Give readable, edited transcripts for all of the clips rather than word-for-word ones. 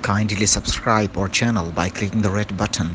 Kindly subscribe our channel by clicking the red button.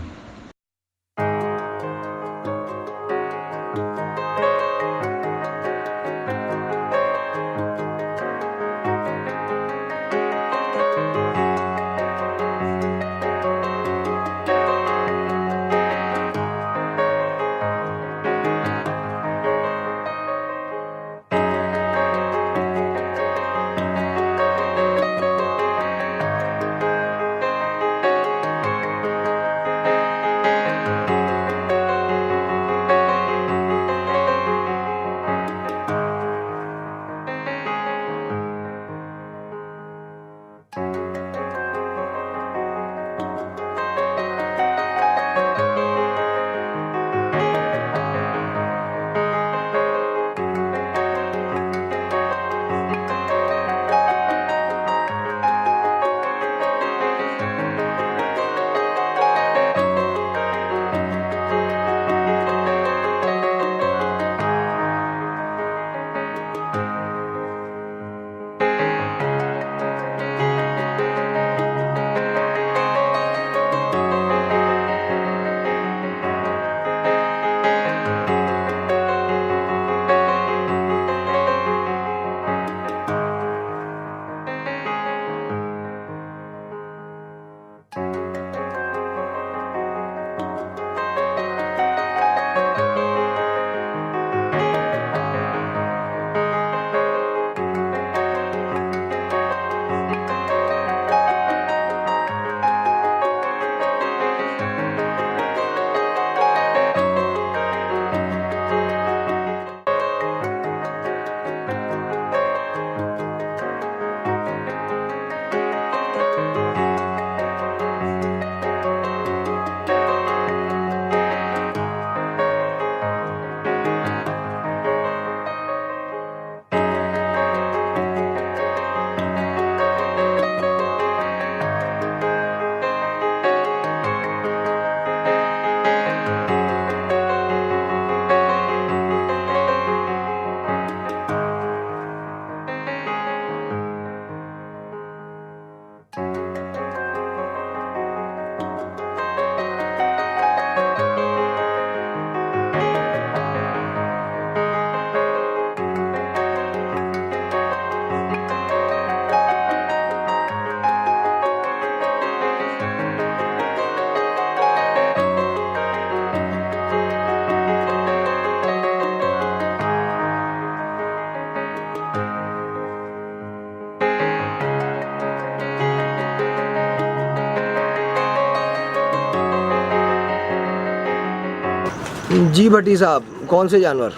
जी भट्टी साहब, कौन से जानवर?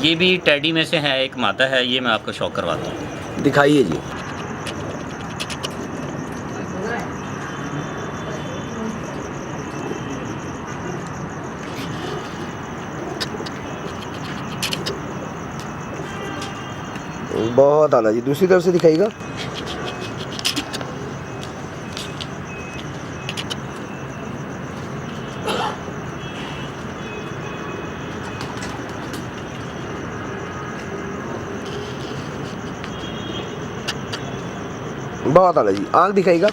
ये भी टैडी में से है, एक मादा है। ये मैं आपको शो करवाता हूँ। दिखाइए जी। बहुत आला जी, दूसरी तरफ से दिखाइएगा। बहुत आला जी, आँख दिखाइएगा।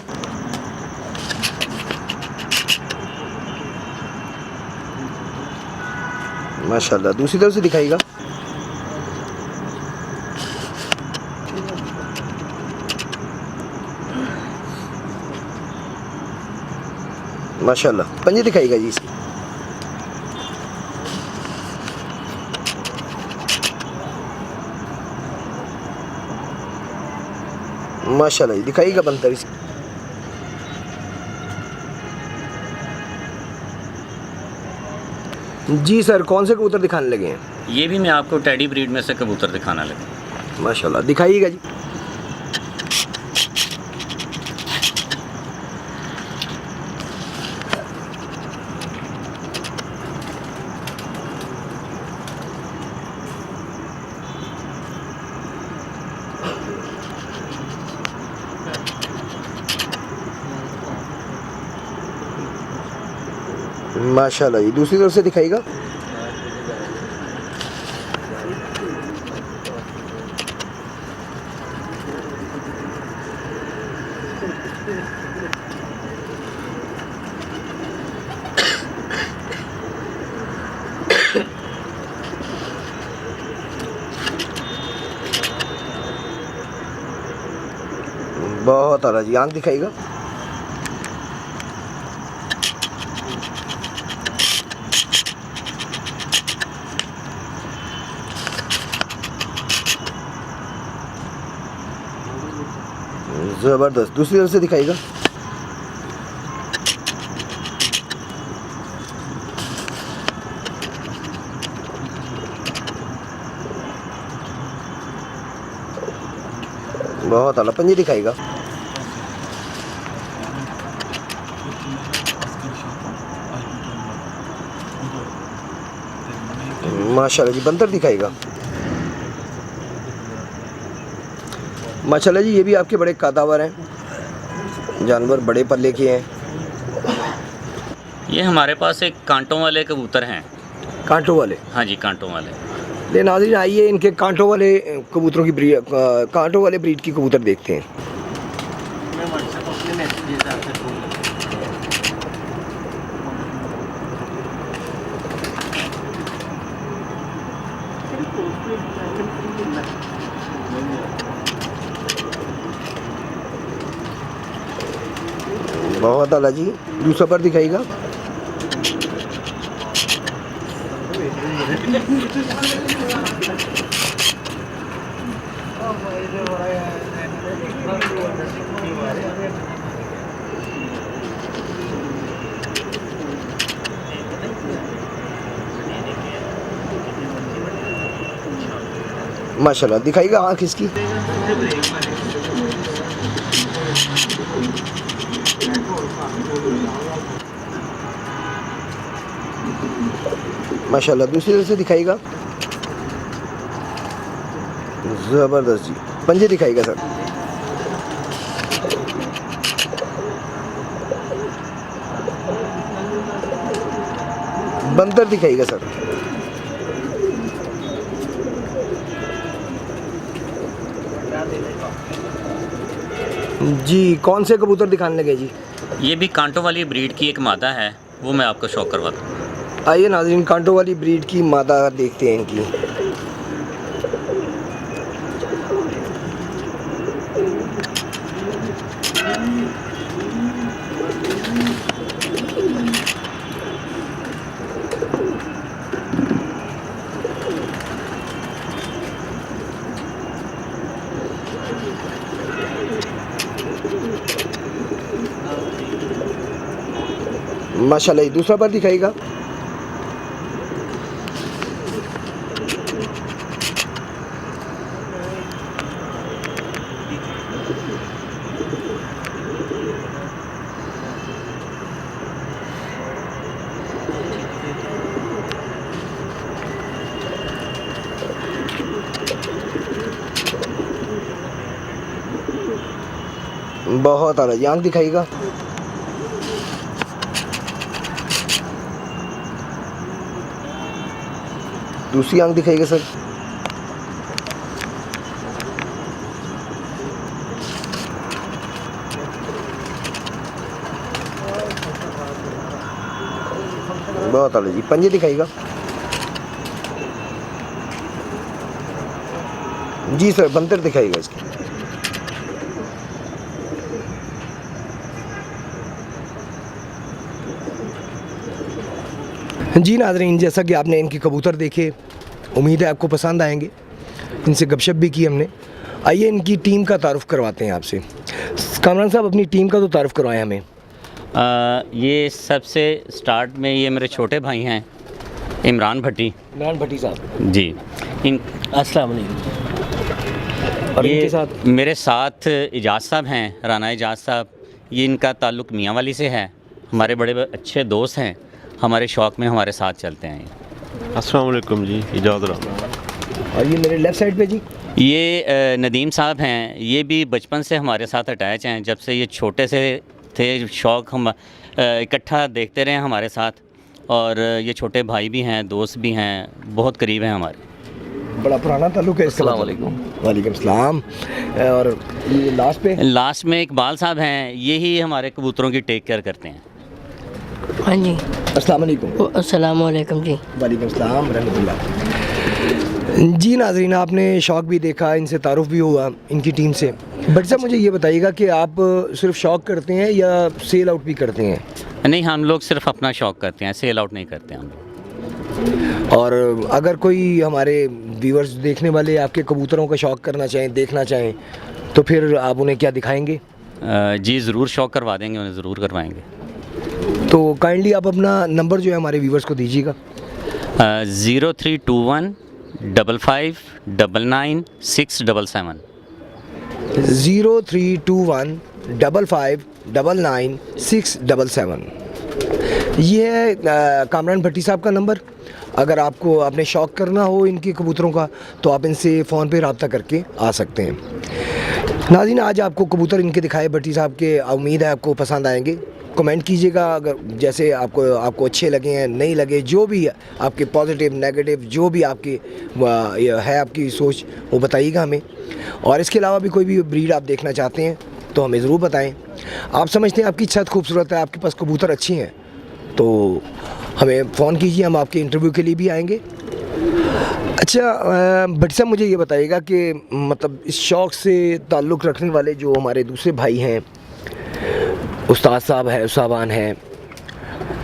माशाल्लाह, दूसरी तरफ से दिखाइएगा। माशाल्लाह, पंजे दिखाइएगा जी इसकी। माशाल्लाह जी, दिखाइएगा बंतर इसकी। जी सर, कौन से कबूतर दिखाने लगे हैं? ये भी मैं आपको टैडी ब्रीड में से कबूतर दिखाना लगा। माशाल्लाह, दिखाइएगा जी। माशाल्लाह जी, दूसरी तरफ से दिखाइएगा। बहुत आला जी, आंख दिखाइएगा। ज़बरदस्त, दूसरी तरफ से दिखाइएगा। बहुत आला, पंजे दिखाइएगा। माशाल्लाह जी, बंदर दिखाइएगा। माशाल्लाह जी, ये भी आपके बड़े कादावर हैं, जानवर बड़े पल्ले के हैं। ये हमारे पास एक कांटों वाले कबूतर हैं। कांटों वाले? हाँ जी, कांटों वाले। ले नाज़रीन, आइए इनके कांटों वाले कबूतरों की कांटों वाले ब्रीड की कबूतर देखते हैं। बहुत आला जी, दूसरा पर दिखाइएगा। माशाल्लाह, दिखाइएगा आँख इसकी। माशाल्लाह, दूसरी तरफ से दिखाइएगा। ज़बरदस्त जी, पंजे दिखाइएगा सर। बंदर दिखाइएगा सर। जी, कौन से कबूतर दिखाने लगे जी? ये भी कांटों वाली ब्रीड की एक मादा है, वो मैं आपको शौक करवाता हूँ। आइए नाज़रीन, कांटों वाली ब्रीड की मादा देखते हैं इनकी। माशाल्लाह, ये दूसरा पर दिखाइएगा। बहुत आला जी, आँख दिखाइएगा। दूसरी आंख दिखाइएगा सर। बहुत आला जी, पंजे दिखाइएगा। जी सर, बंदर दिखाइएगा इसके। जी नाज़रीन, जैसा कि आपने इनके कबूतर देखे, उम्मीद है आपको पसंद आएंगे। इनसे गपशप भी की हमने। आइए इनकी टीम का तारुफ करवाते हैं आपसे। कामरान साहब, अपनी टीम का तो तारुफ करवाएं हमें। ये सबसे स्टार्ट में ये मेरे छोटे भाई हैं, इमरान भट्टी। इमरान भट्टी साहब जी। अस्सलाम वालेकुम। और ये इनके साथ मेरे साथ इजाज़ साहब हैं, राना इजाज़ साहब। ये इनका ताल्लुक़ मियाँ वाली से है, हमारे बड़े अच्छे दोस्त हैं, हमारे शौक़ में हमारे साथ चलते हैं। अस्सलाम वालेकुम जी, इजाज़त रहा। और ये मेरे लेफ़्ट साइड पे जी, ये नदीम साहब हैं। ये भी बचपन से हमारे साथ अटैच हैं, जब से ये छोटे से थे। शौक़ हम इकट्ठा देखते रहे हमारे साथ, और ये छोटे भाई भी हैं, दोस्त भी हैं, बहुत करीब हैं हमारे। बड़ा पुराना ताल्लुक़ है। अस्सलाम वालेकुम। वालेकुम सलाम। और ये लास्ट में इकबाल साहब हैं, यही हमारे कबूतरों की टेक केयर करते हैं। हाँ जी, अस्सलाम वालेकुम। अस्सलाम वालेकुम जी। वालेकुम सलाम रहमतुल्लाह। जी नाज़रीन, आपने शौक़ भी देखा, इनसे तारुफ़ भी हुआ इनकी टीम से। बट साहब मुझे ये बताइएगा कि आप सिर्फ शौक करते हैं या सेल आउट भी करते हैं? नहीं, हम लोग सिर्फ अपना शौक़ करते हैं, सेल आउट नहीं करते हम लोग। और अगर कोई हमारे व्यूअर्स देखने वाले आपके कबूतरों का शौक़ करना चाहें, देखना चाहें, तो फिर आप उन्हें क्या दिखाएंगे? जी ज़रूर, शौक़ करवा देंगे, उन्हें ज़रूर करवाएंगे। तो काइंडली आप अपना नंबर जो है हमारे व्यूअर्स को दीजिएगा। 0321 55 99 677। 0321 55 99 677। ये है कामरान भट्टी साहब का नंबर। अगर आपको आपने शौक़ करना हो इनके कबूतरों का तो आप इनसे फ़ोन पे रब्ता करके आ सकते हैं। नाज़रीन, आज आपको कबूतर इनके दिखाए भट्टी साहब के, उम्मीद है आपको पसंद आएंगे। कमेंट कीजिएगा अगर जैसे आपको अच्छे लगे हैं, नहीं लगे, जो भी आपके पॉजिटिव नेगेटिव जो भी आपकी है आपकी सोच, वो बताइएगा हमें। और इसके अलावा भी कोई भी ब्रीड आप देखना चाहते हैं तो हमें ज़रूर बताएं। आप समझते हैं आपकी छत खूबसूरत है, आपके पास कबूतर अच्छी हैं, तो हमें फ़ोन कीजिए, हम आपके इंटरव्यू के लिए भी आएंगे। अच्छा भट्टी साहब, मुझे ये बताइएगा कि मतलब इस शौक़ से ताल्लुक़ रखने वाले जो हमारे दूसरे भाई हैं, उस्ताद साहब है, साहबान हैं,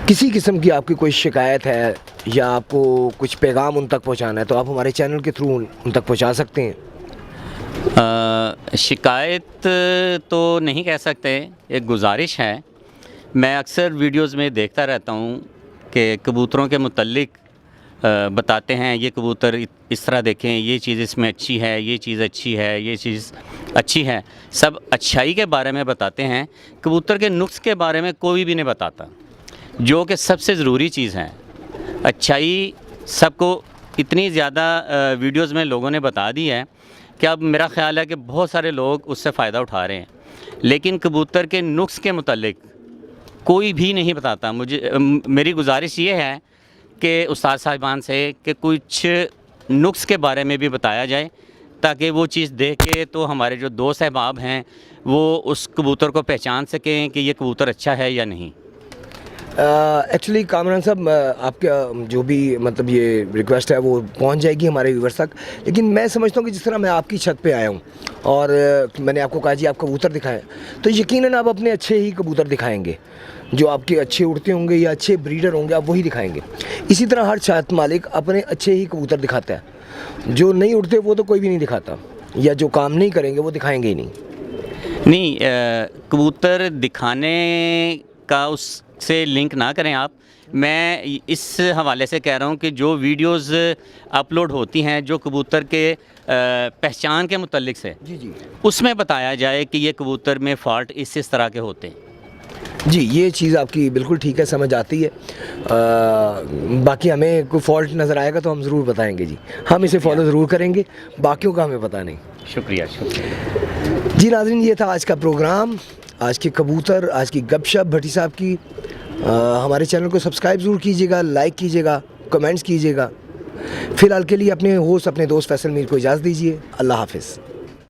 किसी किस्म की आपकी कोई शिकायत है या आपको कुछ पैगाम उन तक पहुंचाना है तो आप हमारे चैनल के थ्रू उन तक पहुंचा सकते हैं। शिकायत तो नहीं कह सकते, एक गुजारिश है। मैं अक्सर वीडियोस में देखता रहता हूँ कि कबूतरों के मुतल्लिक बताते हैं, ये कबूतर इस तरह देखें, ये चीज़ इसमें अच्छी है, ये चीज़ अच्छी है, ये चीज़ अच्छी है। सब अच्छाई के बारे में बताते हैं, कबूतर के नुक्स के बारे में कोई भी नहीं बताता, जो कि सबसे ज़रूरी चीज़ है। अच्छाई सबको इतनी ज़्यादा वीडियोस में लोगों ने बता दी है कि अब मेरा ख़्याल है कि बहुत सारे लोग उससे फ़ायदा उठा रहे हैं, लेकिन कबूतर के नुक्स के मुतल्लिक कोई भी नहीं बताता। मेरी गुजारिश ये है कि उस्ताद साहिबान से कि कुछ नुक्स के बारे में भी बताया जाए, ताकि वो चीज़ देख के तो हमारे जो दोस्त अहबाब हैं वो उस कबूतर को पहचान सकें कि ये कबूतर अच्छा है या नहीं। एक्चुअली कामरान साहब, आपका जो भी मतलब ये रिक्वेस्ट है वो पहुंच जाएगी हमारे व्यूवर्स तक, लेकिन मैं समझता हूँ कि जिस तरह मैं आपकी छत पे आया हूँ और मैंने आपको कहा जी आप कबूतर दिखाएं, तो यकीनन आप अपने अच्छे ही कबूतर दिखाएंगे, जो आपके अच्छे उड़ते होंगे या अच्छे ब्रीडर होंगे आप वही दिखाएंगे। इसी तरह हर छत मालिक अपने अच्छे ही कबूतर दिखाता है, जो नहीं उड़ते वो तो कोई भी नहीं दिखाता, या जो काम नहीं करेंगे वो दिखाएंगे ही नहीं। कबूतर दिखाने का उससे लिंक ना करें आप। मैं इस हवाले से कह रहा हूँ कि जो वीडियोस अपलोड होती हैं जो कबूतर के पहचान के मुतल्लिक से, जी, उसमें बताया जाए कि ये कबूतर में फ़ॉल्ट इस तरह के होते हैं। जी, ये चीज़ आपकी बिल्कुल ठीक है, समझ आती है। बाकी हमें कोई फॉल्ट नज़र आएगा तो हम ज़रूर बताएंगे जी, हम इसे फॉलो ज़रूर करेंगे, बाकियों का हमें पता नहीं। शुक्रिया। जी नाज़रीन, ये था आज का प्रोग्राम, आज के कबूतर, आज की गपशप भट्टी साहब की। हमारे चैनल को सब्सक्राइब ज़रूर कीजिएगा, लाइक कीजिएगा, कमेंट्स कीजिएगा। फ़िलहाल के लिए अपने होस्ट, अपने दोस्त फैसल मीर को इजाज़त दीजिए। अल्लाह हाफ़िज़।